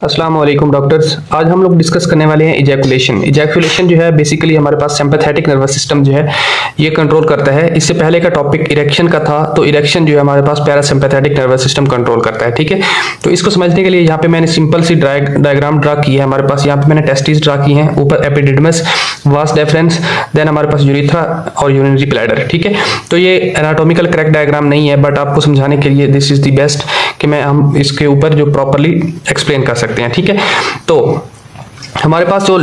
अस्सलाम वालेकुम डॉक्टर्स। आज हम लोग डिस्कस करने वाले हैं इजैकुलेशन जो है बेसिकली हमारे पास सिंपैथेटिक नर्वस सिस्टम जो है ये कंट्रोल करता है। इससे पहले का टॉपिक इरेक्शन का था, तो इरेक्शन जो है हमारे पास पैरासिम्पैथेटिक नर्वस सिस्टम कंट्रोल करता है। ठीक है, तो इसको समझने के लिए यहाँ पे मैंने सिंपल सी डायग्राम ड्रा की है। हमारे पास यहाँ पे मैंने टेस्टिस ड्रा की हैं, ऊपर एपिडिडमस, वास डेफरेंस, देन हमारे पास यूरिथ्रा और यूरिनरी ब्लैडर। ठीक है, तो ये एनाटॉमिकल करेक्ट डायग्राम नहीं है, बट आपको समझाने के लिए दिस इज द बेस्ट कि हम इसके ऊपर जो प्रॉपरली एक्सप्लेन कर सकते हैं। ठीक है, तो हमारे पास जो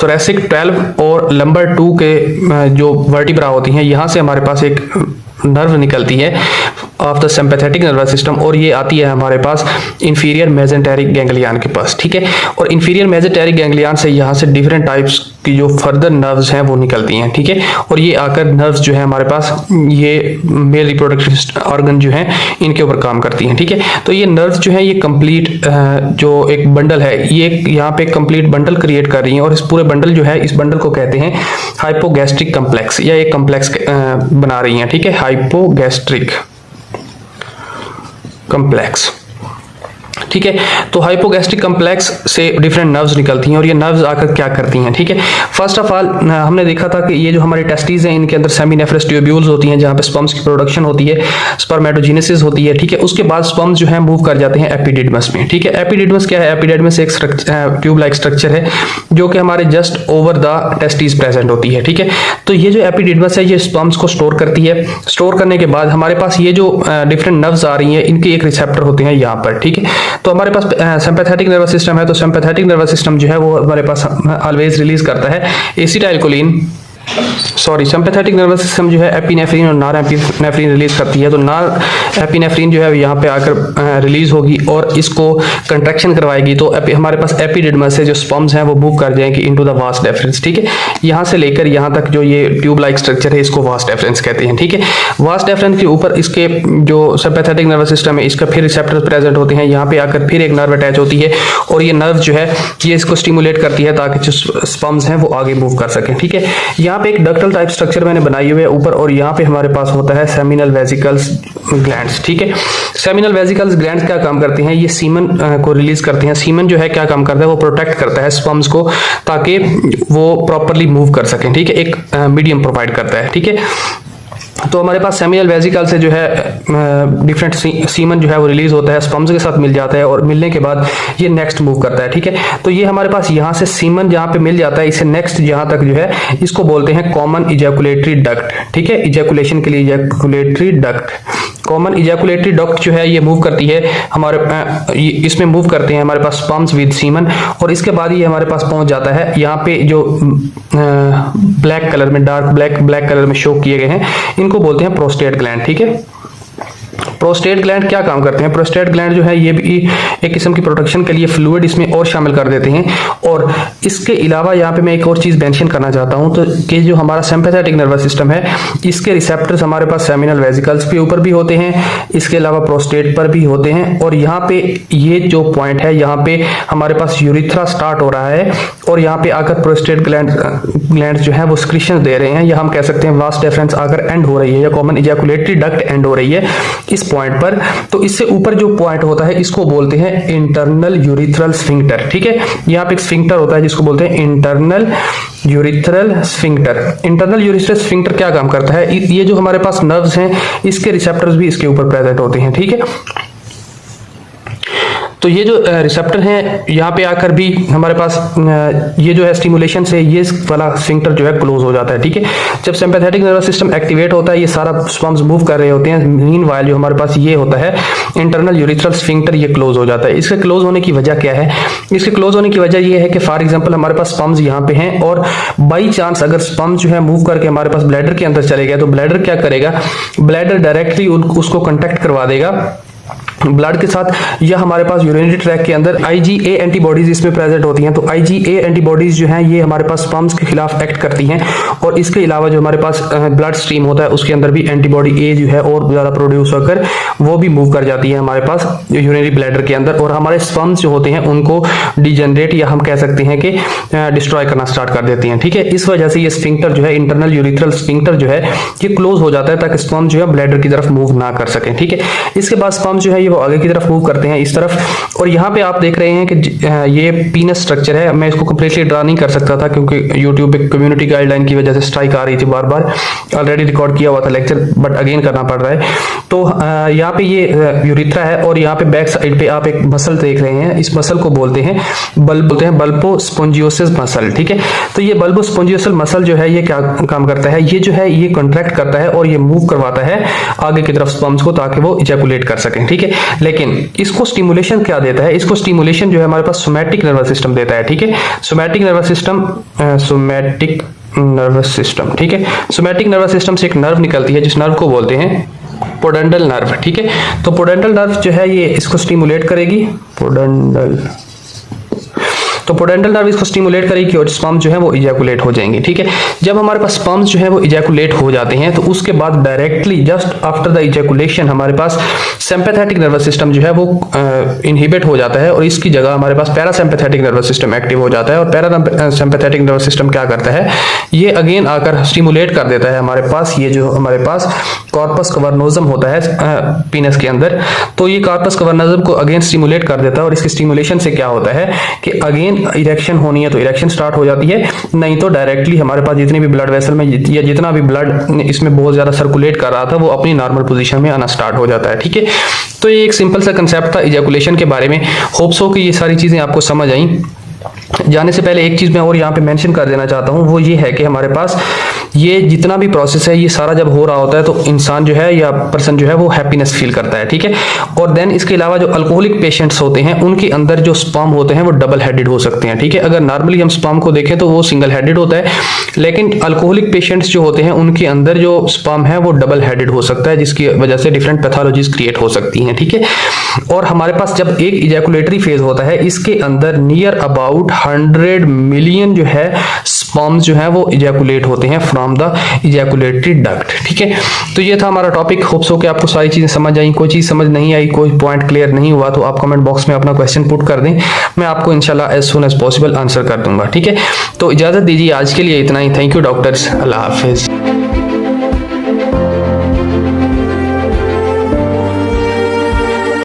थोरैसिक 12 और लंबर 2 के जो वर्टिब्रा होती हैं, यहाँ से हमारे पास एक नर्व निकलती है of the sympathetic nervous system, और ये आती है हमारे पास इंफीरियर मेसेंटेरिक गैंग्लियन के पास। ठीक है, और इंफीरियर मेसेंटेरिक गैंग्लियन से यहाँ से डिफरेंट टाइप्स की जो फर्दर नर्व्स हैं वो निकलती हैं। ठीक है, और ये आकर नर्व्स जो है हमारे पास ये मेल रिप्रोडक्टिव ऑर्गन जो हैं इनके ऊपर काम करती हैं। ठीक है, तो ये नर्व्स जो है ये कंप्लीट जो एक बंडल है, ये यहाँ पे कंप्लीट बंडल क्रिएट कर रही हैं, और इस पूरे बंडल जो है, इस बंडल को कहते हैं हाइपोगैस्ट्रिक कम्प्लेक्स, या एक कम्प्लेक्स बना रही हैं। ठीक है, हाइपोगैस्ट्रिक कम्प्लेक्स। ठीक है, तो हाइपोगैस्ट्रिक कम्प्लेक्स से डिफरेंट नर्व्स निकलती हैं, और ये नर्व्स आकर क्या करती हैं। ठीक है, फर्स्ट ऑफ ऑल हमने देखा था कि ये जो हमारे टेस्टिस हैं इनके अंदर सेमीनेफ्रस ट्यूब्यूल्स होती हैं, जहाँ पे स्पर्म्स की प्रोडक्शन होती है, स्पर्मेटोजेनेसिस होती है। ठीक है, उसके बाद स्पर्म्स जो है मूव कर जाते हैं एपिडिडमस में। ठीक है, एपिडिडमस क्या है? एपिडिडमस एक ट्यूब लाइक स्ट्रक्चर है जो कि हमारे just over the testis present होती है। ठीक है, तो ये जो एपिडिडमस है ये स्पर्म्स को स्टोर करती है। स्टोर करने के बाद हमारे पास ये जो डिफरेंट नर्व्स आ रही हैं इनके एक रिसेप्टर होते हैं यहाँ पर। ठीक है, तो हमारे पास सिंपैथेटिक नर्वस सिस्टम है, तो सिंपैथेटिक नर्वस सिस्टम जो है वो हमारे पास ऑलवेज रिलीज करता है एसिटाइलकोलिन, सिंपैथेटिक नर्वस सिस्टम जो है एपिनेफ्रिन और नॉर एपिनेफ्रिन रिलीज करती है। तो नॉर एपिनेफ्रिन जो है यहाँ पे आकर रिलीज होगी और इसको कंट्रैक्शन करवाएगी, तो हमारे पास एपिडिडमस से जो स्पर्म्स हैं वो मूव कर जाएंगे इनटू द वास डेफरेंस। ठीक है, यहाँ से लेकर यहाँ तक जो ये ट्यूब लाइक स्ट्रक्चर है इसको वास डेफरेंस कहते हैं। ठीक है, वास डेफरेंस के ऊपर इसके जो सिंपैथेटिक नर्वस सिस्टम है इसका फिर रिसेप्टर्स प्रेजेंट होते हैं, यहाँ पे आकर फिर एक नर्व अटैच होती है, और ये नर्व जो है ये इसको स्टिमुलेट करती है ताकि जो स्पर्म्स हैं वो आगे मूव कर सकें। ठीक है, यहाँ पे एक डक्टल टाइप स्ट्रक्चर मैंने बनाई हुई है ऊपर, और यहाँ पे हमारे पास होता है सेमिनल वेसिकल्स ग्लैंड्स। ठीक है, सेमिनल वेसिकल्स ग्लैंड्स क्या काम करते हैं? ये सीमन को रिलीज करते हैं। सीमन जो है क्या काम करता है? वो प्रोटेक्ट करता है स्पर्म्स को ताकि वो प्रॉपरली मूव कर सकें। ठीक है, एक मीडियम प्रोवाइड करता है। ठीक है, तो हमारे पास सेमिनल वेसिकल से जो है डिफरेंट सीमन जो है वो रिलीज होता है, स्पर्म्स के साथ मिल जाता है, और मिलने के बाद ये नेक्स्ट मूव करता है। ठीक है, तो ये हमारे पास यहाँ से सीमन जहाँ पे मिल जाता है, इसे नेक्स्ट जहाँ तक जो है इसको बोलते हैं कॉमन इजैकुलेटरी डक्ट। ठीक है, इजैकुलेशन के लिए ejaculatory duct, common ejaculatory duct जो है ये मूव करती है हमारे इसमें मूव करते हैं हमारे पास स्पर्म्स विद सीमन, और इसके बाद ये हमारे पास पहुंच जाता है यहाँ पे जो ब्लैक कलर में, डार्क ब्लैक कलर में शो किए गए हैं, इनको बोलते हैं प्रोस्टेट ग्लैंड। ठीक है, प्रोस्टेट ग्लैंड क्या काम करते हैं? प्रोस्टेट ग्लैंड जो है ये भी एक किस्म की प्रोटेक्शन के लिए फ्लूइड इसमें और शामिल कर देते हैं। और इसके अलावा यहाँ पे मैं एक और चीज मेंशन करना चाहता हूँ, तो कि जो हमारा सिंपैथेटिक नर्वस सिस्टम है इसके रिसेप्टर्स हमारे पास सेमिनल वेसिकल्स के ऊपर भी होते हैं, इसके अलावा प्रोस्टेट पर भी होते हैं, और यहाँ पे ये जो पॉइंट है यहाँ पे हमारे पास यूरिथ्रा स्टार्ट हो रहा है, और यहाँ पे आकर प्रोस्टेट ग्लैंड जो है वो सिक्रीशन दे रहे हैं, या हम कह सकते हैं वास डेफरेंस आकर एंड हो रही है, या कॉमन इजैकुलेटरी डक्ट एंड हो रही है इस पॉइंट पर। तो इससे ऊपर जो पॉइंट होता है इसको बोलते हैं इंटरनल यूरिथ्रल स्फिंक्टर। ठीक है, यहाँ पे एक स्फिंक्टर होता है जिसको बोलते हैं internal urethral sphincter. Internal urethral sphincter क्या काम करता है? ये जो हमारे पास नर्व्स हैं इसके रिसेप्टर्स भी इसके ऊपर प्रेजेंट होते हैं। ठीक है, तो ये जो रिसेप्टर हैं यहाँ पे आकर भी हमारे पास ये जो है स्टिमुलेशन से ये वाला स्फिंक्टर जो है क्लोज हो जाता है। ठीक है, जब सिंपैथेटिक नर्वस सिस्टम एक्टिवेट होता है ये सारा स्पर्म्स मूव कर रहे होते हैं, मीनवाइल जो हमारे पास ये होता है इंटरनल यूरिथ्रल स्फिंक्टर, ये क्लोज हो जाता है। इसके क्लोज होने की वजह क्या है? इसके क्लोज होने की वजह ये है कि फॉर एग्जाम्पल हमारे पास स्पर्म्स यहाँ पे हैं, और बाई चांस अगर स्पर्म्स जो है मूव करके हमारे पास ब्लैडर के अंदर चले गए, तो ब्लैडर क्या करेगा? ब्लैडर डायरेक्टली उसको कंटेक्ट करवा देगा ब्लड के साथ, या हमारे पास यूरिनरी ट्रैक के अंदर IgA एंटीबॉडीज इसमें प्रेजेंट होती हैं। तो IgA एंटीबॉडीज जो हैं ये हमारे पास स्पर्म्स के खिलाफ एक्ट करती हैं, और इसके अलावा जो हमारे पास ब्लड स्ट्रीम होता है उसके अंदर भी एंटीबॉडी A जो है और ज़्यादा प्रोड्यूस होकर वो भी मूव कर जाती है हमारे पास यूरिनरी ब्लैडर के अंदर, और हमारे स्पर्म्स जो होते हैं उनको डिजेनरेट या हम कह सकते हैं कि डिस्ट्रॉय करना स्टार्ट कर देती हैं। ठीक है, इस वजह से ये स्फिंक्टर जो है, इंटरनल यूरिथ्रल स्फिंक्टर जो है ये क्लोज हो जाता है ताकि स्पर्म जो है ब्लैडर की तरफ मूव ना कर सके। ठीक है, इसके बाद स्पर्म जो है वो आगे की तरफ मूव करते हैं इस तरफ। और यहाँ पे आप देख रहे हैं कि ये पीनस स्ट्रक्चर है। मैं इसको कम्प्लीटली ड्रा नहीं कर सकता था क्योंकि यूट्यूब पे कम्युनिटी गाइडलाइन की वजह से स्ट्राइक आ रही थी बार बार। ऑलरेडी रिकॉर्ड किया हुआ था लेक्चर, बट अगेन करना पड़ रहा है। तो यहाँ पे ये यूरिथ्रा है और यहाँ पे बैक साइड पे आप एक मसल देख रहे हैं। इस मसल को बोलते हैं बल्बोस्पोंजियोसिस मसल, ठीक है। तो ये बल्बोस्पोंजियोसिस मसल जो है ये क्या काम करता है, ये जो है ये कॉन्ट्रैक्ट करता है और ये मूव करवाता है आगे की तरफ स्पर्म्स को ताकि वो इजैकुलेट कर सकें, ठीक है। लेकिन इसको स्टिमुलेशन क्या देता है, इसको स्टिमुलेशन जो है हमारे पास सोमैटिक नर्वस सिस्टम देता है, ठीक है। सोमैटिक नर्वस सिस्टम, ठीक है। सोमैटिक नर्वस सिस्टम से एक नर्व निकलती है जिस नर्व को बोलते हैं पोडेंटल नर्व, ठीक है। तो पोडेंटल नर्व जो है ये इसको स्टिमुलेट करेगी, पोडेंटल नर्व इसको स्टिमुलेट करेगी और स्पर्म जो है वो इजैकुलेट हो जाएंगे, ठीक है। जब हमारे पास स्पर्म्स जो है वो इजैकुलेट हो जाते हैं तो उसके बाद directly just after the ejaculation हमारे पास सिंपैथेटिक नर्वस सिस्टम जो है वो इनहिबिट हो जाता है और इसकी जगह हमारे पास पैरासिम्पैथेटिक नर्वस सिस्टम एक्टिव हो जाता है। और पैरासिम्पैथेटिक नर्वस सिस्टम क्या करता है, ये अगेन आकर स्टिमुलेट कर देता है हमारे पास ये जो हमारे पास कॉर्पस कवर्नोजम होता है पीनस के अंदर। तो ये कॉर्पस कवर्नोजम को अगेन स्टिमुलेट कर देता है और इसकी स्टिमुलेशन से क्या होता है कि अगेन इरेक्शन होनी है तो इरेक्शन स्टार्ट हो जाती है, नहीं तो डायरेक्टली हमारे पास जितनी भी ब्लड वेसल में या जितना भी ब्लड इसमें बहुत ज्यादा सर्कुलेट कर रहा था वो अपनी नॉर्मल पोजीशन में आना स्टार्ट हो जाता है, ठीक है। तो ये एक सिंपल सा कंसेप्ट था इजैकुलेशन के बारे में। होप्स हो कि ये सारी चीजें आपको समझ आई। जाने से पहले एक चीज मैं और यहाँ पे मेंशन कर देना चाहता हूँ, वो ये है कि हमारे पास ये जितना भी प्रोसेस है ये सारा जब हो रहा होता है तो इंसान जो है या पर्सन जो है वो हैप्पीनेस फील करता है, ठीक है। और देन इसके अलावा जो अल्कोहलिक पेशेंट्स होते हैं उनके अंदर जो स्पर्म होते हैं वो डबल हेडेड हो सकते हैं, ठीक है। अगर नॉर्मली हम स्पर्म को देखें तो वो सिंगल हेडेड होता है, लेकिन अल्कोहलिक पेशेंट्स जो होते हैं उनके अंदर जो स्पर्म है वो डबल हेडेड हो सकता है, जिसकी वजह से डिफरेंट पैथोलॉजीज क्रिएट हो सकती हैं, ठीक है। और हमारे पास जब एक इजैकुलेटरी फेज होता है इसके अंदर नियर अबाउट 100 मिलियन जो है स्पर्म्स जो है वो इजैकुलेट होते हैं फ्रॉम द इजैकुलेटरी डक्ट, ठीक है। तो ये था हमारा टॉपिक। होप्स हो कि आपको सारी चीजें समझ आई। कोई चीज समझ नहीं आई, कोई पॉइंट क्लियर नहीं हुआ तो आप कमेंट बॉक्स में अपना क्वेश्चन पुट कर दें, मैं आपको इंशाल्लाह as soon as possible answer कर दूंगा, ठीक है। तो इजाजत दीजिए, आज के लिए इतना ही। थैंक यू डॉक्टर्स, अल्लाह हाफिज।